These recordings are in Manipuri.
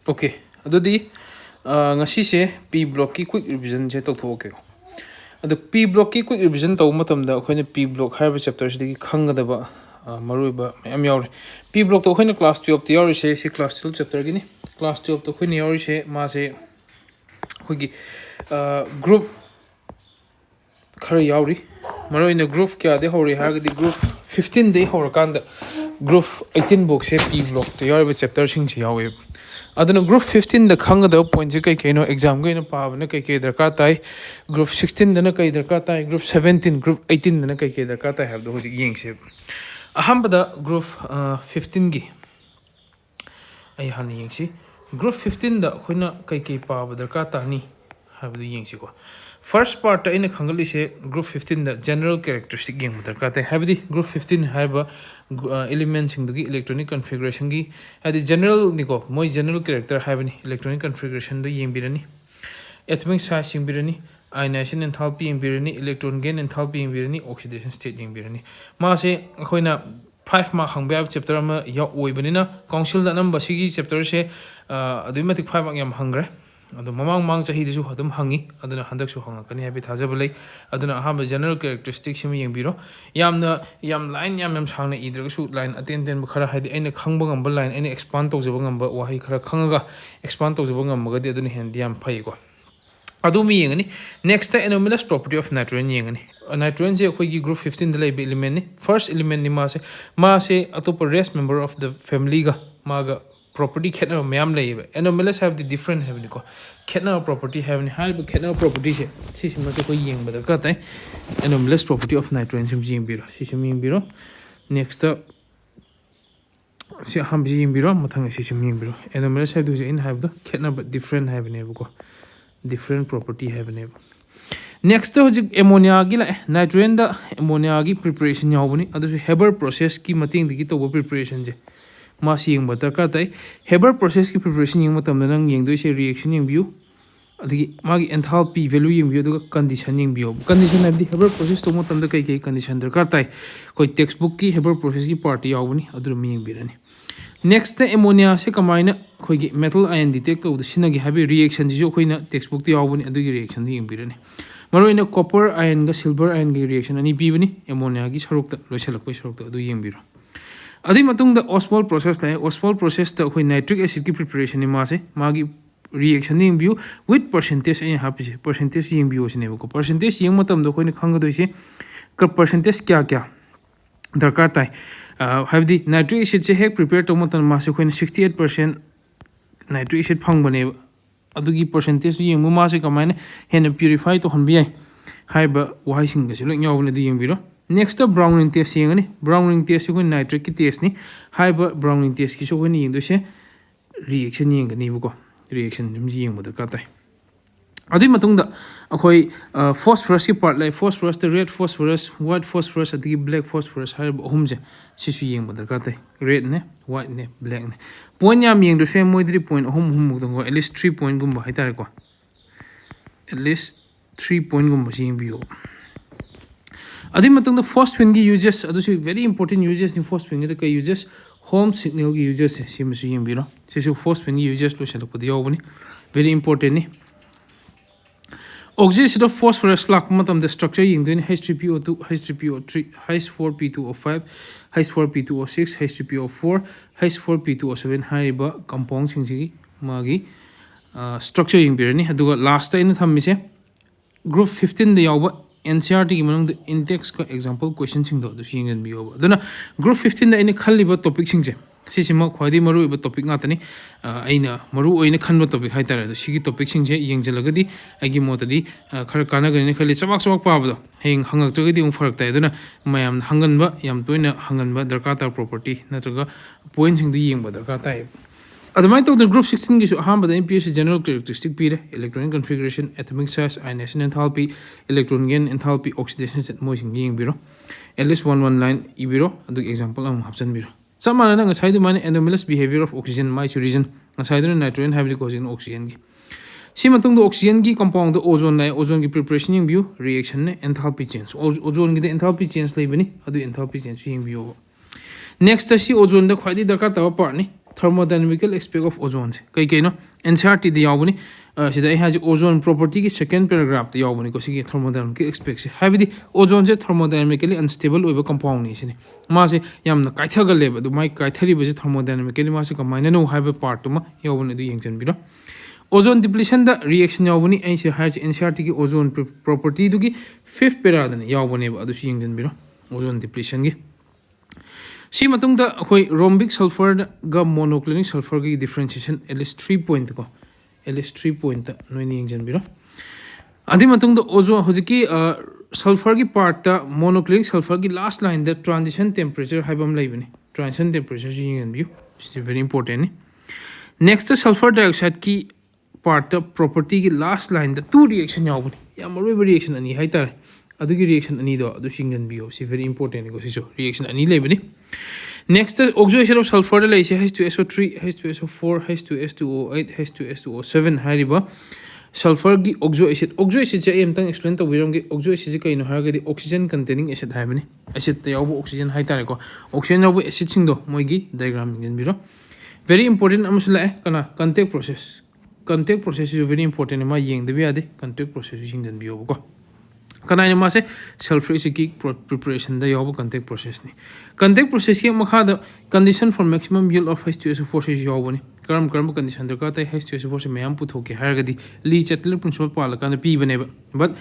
Okay, adudi ngasi se P block ki quick revision je tawthoke ko. Adu P block ki quick revision taw matam da khoina P block haiba chapter sidagi khangadaba maruiba mayam yaure. P block to khoina class 12 ti yauri se class 12 chapter gi ni. Class 12 to khoina yauri se ma se khogi group khara yauri. Maruina group kya de hori hagadi group 15 de horakanda group 18 book se P block to yauri chapter sing chi yawe. Adana group 15 the khanga the points kai no exam go in pa na kai darkar tai group 16 dana kai darkar tai group 17 group 18 dana kai darkar tai have the hoji yeng se aham bada group 15 gi ai han yeng si group 15 da khoina kai pa darkar ta ni have the yeng si ko first part in khangali se group 15 the general characteristic yeng darkar tai have the group 15 have elements in the electronic configuration gi the general niko moi general character have any electronic configuration do yeng birani atomic size yeng birani ionization enthalpy yeng birani electron gain enthalpy yeng birani oxidation state yeng birani ma se khoina 5 mark hangba chapter ma ya oibanina council da number sigi chapter se adumatic 5 mark yam hangre adu mamang chahi desu adum hangi aduna handak su hanga kani habi thajabale aduna ahamba general characteristics sim yengbiro yam line yam sangna idra su line aten khara hadi aina khangba ngamba line aina expand tawjaba ngamba wahi khara khangaga expand tawjaba ngamba gadi aduna hen diam phai ko adu mi yengani next the anomalous property of nitrogen yengani nitrogen je khoi gi group 15 de lebe element ni first element ni ma se atopa rest member of the family ga maga property khetna mayam laiba anomalous have the different have ni ko khetna property have ni hal khetna property se si sim to ko yeng badar ka tai anomalous property of nitrogen sim jing biro si sim yeng biro next si ham jing biro mathang si sim yeng biro anomalous have do in have the khetna but different have ni ko different property have ni next to ammonia gi la nitrogen da ammonia gi preparation yawbani adu Haber process ki mating digi to preparation je Masi yung batar tai Haber process ki preparation yung matam na nang yung do se reaction yung view adigi magi enthalpy value yung view do condition yung view condition abdi Haber process to matam da kai condition darkar tai koi textbook ki Haber process ki part yawbani adu mi yung birani next ammonia se kamaina koi gi metal ion detect to the sinagi habi reaction ji jo koi na textbook ti yawbani adu gi reaction yung birani maroina copper ion ga silver ion gi reaction ani bibani ammonia gi saruk ta loisalak koi saruk ta adu yung biro adi matung the osmol process la osmol process ta khoi nitric acid ki preparation ni ma se magi reaction ning view with percentage ai happy percentage ing view se ne ko percentage ing matam do khoi ni khang do se ka percentage kya darkar tai have the nitric acid se hek prepare to matam ma se khoi 68% nitric acid phang bane adugi percentage ing mu ma se kamaina hen purify to hon bi ai haiba wahai sing ga se lo nyaw ne du ing biro next to browning test yengani browning test ko nitric ki test ni haiba browning test ki so ko ni yeng do se reaction yengani bu ko reaction jum ji yeng bodar ka tai adi matung da akhoi phosphorus ki part like phosphorus the red phosphorus white phosphorus adi black phosphorus haiba hum je si su yeng bodar ka tai red ne white ne black ne point yam yeng do se moidri point hum mu do at least 3 point gum ba haitar ko at least 3 point gum ba yeng bio adi matung the phosphine gi uses adu very important uses in phosphine the uses home signal gi uses sim su yeng biro se phosphine gi uses lo sel ko dio bani very important ni oxidation of phosphorus lak matam the structure yeng din H3PO2 H3PO3 H4P2O5 H4P2O6 H3PO4 H4P2O7 haiba compound sing gi magi structure yeng biro ni aduga last in thammi se group 15 the yawa NCRT ki manung the index ka example question sing do sing and bio dona group 15 da ine khalli ba topic sing je sisima khwadi maru ba topic na tani aina maru oina khanba topic hai tara do sigi topic sing je yeng jalagadi agi motadi khar kana gani khali chamak pa ba do heng hangak jagadi ung farak tai dona mayam hangan ba yam toina hangan ba darkar tar property natraga point sing du yeng ba darkar tai adamai to the group 16 gi su ahamba the MPS general characteristic pire electron configuration atomic size ionization enthalpy electron gain enthalpy oxidation set mo sing yeng biro at least one line ibiro adu example am hapsan biro samana na ngasai du mane anomalous behavior of oxygen my reason ngasai du nitrogen heavily causing oxygen gi si matung do oxygen gi compound the ozone lai ozone gi preparation yeng bio reaction ne enthalpy change ozone gi the enthalpy change lai bani adu enthalpy change yeng bio next si ozone da khwadi darkar tawa part ni thermodynamical aspect of ozone se kai kai no NCERT the yawbani sida ai haji ozone property ki second paragraph the yawbani ko sigi thermodynamic aspect se habidi ozone se thermodynamically unstable oiba compound ni sini ma se yamna kaithagal leba du mai kaithari ba se thermodynamically ma se kamaina no haiba part to ma yawbani du yengjan biro ozone depletion da reaction yawbani ai se haji NCERT ki ozone property du ki fifth para da yawbani ba adu si yengjan biro ozone depletion gi सी मतुंग दा अखोई rhombic sulfur ga monoclinic sulfur की differentiation at least 3 point को at least 3 point नोई नि इंजन बिरो आदि मतुंग दा ओजो हजिकी sulfur की part ता monoclinic sulfur की last line दा transition temperature हाइबम लाइबनी transition temperature जी इंजन बियो is very important नि next दा sulfur dioxide की part ता property की last line दा two reaction यावबनी या मरुई reaction अनि हाइतार अदुगी reaction अनि दो अदु सिंगन बियो is very important को सिजो reaction अनि लेबनी next is oxidation of sulfur da leise H2SO3 H2SO4 H2S2O8 H2S2O7 hariba sulfur gi oxo acid je em tang explain to wiram gi oxo acid kai no harga di oxygen containing acid haibani acid ta yaw oxygen hai tare ko oxygen yaw acid sing do moi gi diagram gen biro very important amusla kana contact process is very important ma yeng de bi ade contact process sing den bi ko canine मासे sulfuric preparation da yaw contact process ni contact process ki makha da condition for maximum yield of H2SO4 se yaw ni karam condition da ka ta H2SO4 se mayam pu thoke har ga di li chatler principle pala ka na pi bane ba but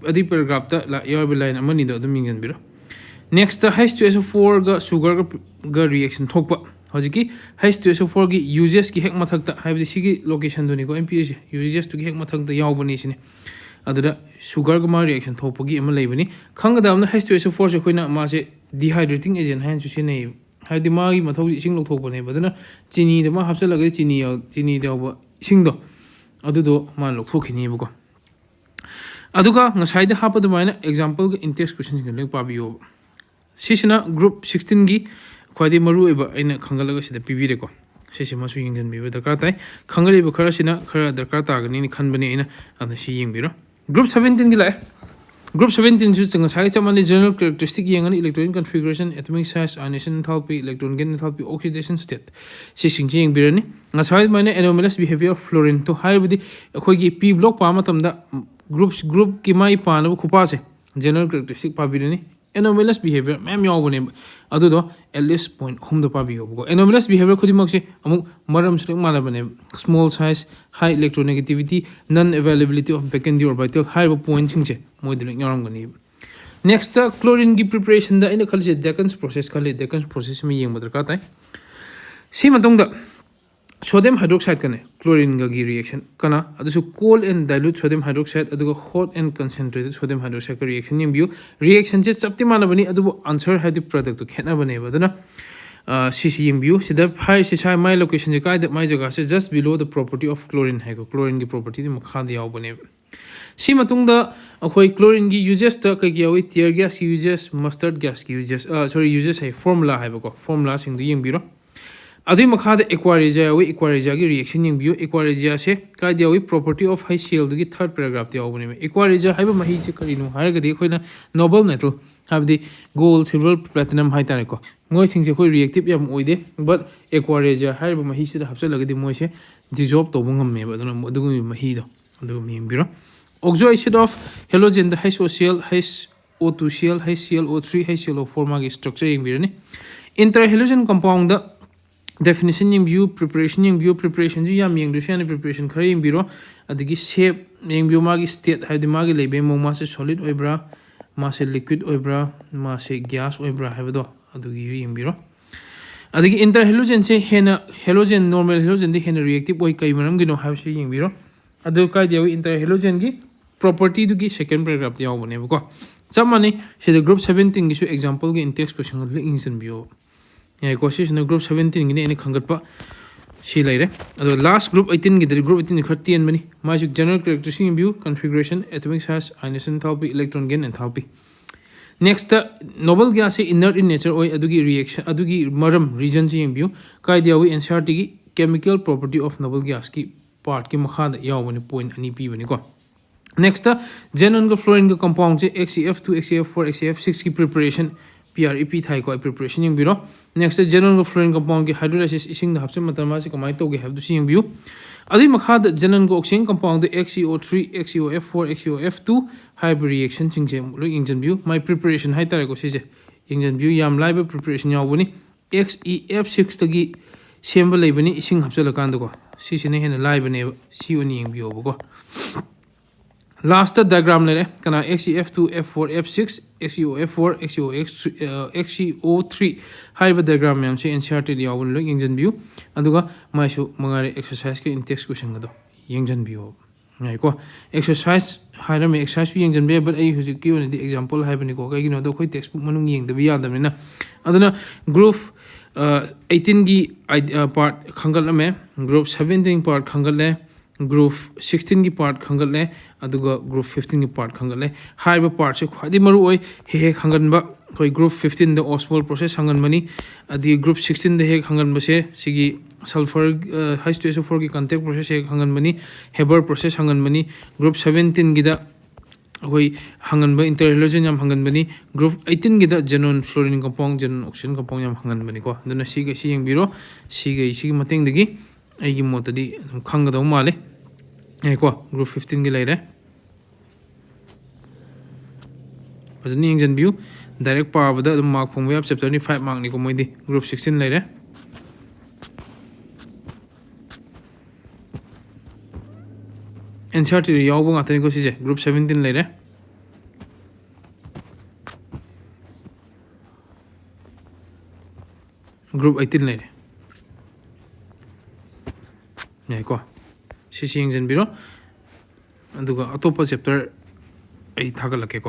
adi paragraph ta la yaw line amani da dum ingen biro next H2SO4 ga sugar ga reaction thokpa hojiki H2SO4 gi uses ki hek mathak ta haibdi sigi location do ni ko MPH uses to gi hek mathak da yaw bani sini अदुदा सुगर गमा रिएक्शन थोपगी अमा लेबनी खंगदामना H2SO4 से खोइना मासे डिहाइड्रेटिंग एजेंट हाइन सुसे नै हाइदि मागी मथौ इसिंग लोथोपने बदना चिनी दमा हापसलगे चिनी देवबा इसिंग दो अदुदो मान लोथोखिनी बको अदुगा ngसाइदा हापद माइना एग्जांपल ग इंटेक्स क्वेश्चन के लेक पाबियो सिसिना ग्रुप 16 गी ख्वादि मरु एबा आइना खंगलगा सिदा पिबिरेको सिसि मसु यिंगन बिबो दरकार ताइ खंगलिबो खरा सिना खरा दरकार तागनि नि खनबनि आइना अन सि यिंगबिरो Group 17 gila Group 17 ju changa sai chamani general characteristic yang electron configuration atomic size ionization enthalpy electron gain enthalpy oxidation state si sing jing birani nga sai mane anomalous behavior of fluorine to haibudi akhoi gi p block pa matam da group ki mai pa na khupa se general characteristic pa birani anomalous behavior mem yawbone adu do at least point hum da pa bi yobo anomalous behavior khudi mak se amuk maram srek mala bane small size high electronegativity non availability of secondary orbital high point sing che moi de ngaram gani next chlorine gi preparation da ina khali se Deccan's process me yeng madar ka tai si matong da sodium hydroxide kane chlorine gi reaction kana adu cold and dilute sodium hydroxide adu hot and concentrated sodium hydroxide reaction yeng bio reaction je chapti mana bani adu answer had the product to khena bane badana cc yeng bio sida high si sai my location je kai da my jaga se just below the property of chlorine hai ko chlorine gi property di makha di yaw bane si matung da akhoi chlorine gi uses ta kai gi yawi tear gas ki uses mustard gas ki uses uses hai formula hai ko formula sing du yeng biro अदुई मखाद एक्वारिजिया वे एक्वारिजिया की रिएक्शन यंग बियो एक्वारिजिया से का दिया वे प्रॉपर्टी ऑफ हाई सीएल की थर्ड पैराग्राफ दिया होबने में एक्वारिजिया हाइबा मही से करिनु हारगदि खोइना नोबल मेटल हाबदि गोल्ड सिल्वर प्लैटिनम हाइ तारे को मोय थिंग से कोई रिएक्टिव याम ओइदे बट एक्वारिजिया हाइबा मही से हबसे लगदि मोय से डिसॉल्व तो बंगम में बदन अदुगु मही दो अदुगु मिंग बिरो ऑक्सो एसिड ऑफ हेलोजन द HOCl HO2Cl HClO3 HClO4 मागी स्ट्रक्चर यंग बिरने इंटर हेलोजन कंपाउंड द definition yeng view preparation ji yam yeng dusian preparation khari yeng biro adigi shape yeng view magi state ha di magi lebe mo ma se solid oibra ma se liquid oibra ma se gas oibra ha bedo adugi yeng biro adigi interhalogen se hena halogen normal halogen di hena reactive oi kai maram gi no ha se yeng biro adu kai dia interhalogen gi property du gi second paragraph dia obone ko chamani se the group 17 gi su example gi in text question le ingsen bio yeah question na group 17 gi ne khangat pa si lai re ado last group 18 gi the group 18 30 en mani magic general characteristic view configuration atomic size ionization enthalpy electron gain enthalpy next noble gas inert in nature oi adugi reaction adugi maram region ji view kai dia wi NCERT gi chemical property of noble gas ki part ki makha da yaw bani point ani pi bani ko next xenon ga fluorine ga compound je XCF2 XCF4 XCF6 ki preparation PREP thai ko preparation yung biro. Next general fluorine compound ki hydrolysis ising da hapse matam ma si kamai to ge have du sing biu. Adi makha da general go oxygen compound XEO3 XEOF4 XEOF2 hybrid reaction ching je lo ingjan biu. My preparation hai tare ko si je ingjan biu yam live preparation yaw buni XEF6 tagi sembal lay bani ising hapse la kan ko si ne hen live ne si oni ing biu ko. Last diagram le kana XEF2 F4 F6 XEOF4 XEO3 haiba diagram yam se NCERT li awun lo yengjan view aduga mai su mangare exercise ke in text question gado yengjan view ngai ko exercise haira me exercise yengjan be but ai huji ki one example haiba ni ko kai gino do khoi textbook manung yeng da bi yadam na aduna group 18 gi part khangal me group 17 part khangal le group 16 की part खंगल ले अदुगा group 15 की part खंगल ले हाइबा part से खादी मरु ओय हे खंगन बा कोई group 15 द osmolar process खंगन बनी अदि group 16 द हे खंगन बसे सिगी sulfur H2SO4 की contact process हे खंगन बनी Haber process खंगन बनी group 17 की दा कोई खंगन बा interhalogen याम खंगन बनी group 18 की दा xenon fluorine compound xenon oxygen compound याम खंगन बनी को दना सिगे सि यंग बिरो सिगे मतेंग दगी आइगी मोतदी खंगदौ माले ko group 15 gi leire fazani engine view direct pa bada mark phong web chapter 5 mark ni ko moi di group 16 leire NCERT ri yaw bo ngata ni ko si je group 17 leire group 18 leire ne ko si engine biro aduga atopa chapter ai thagal lake ko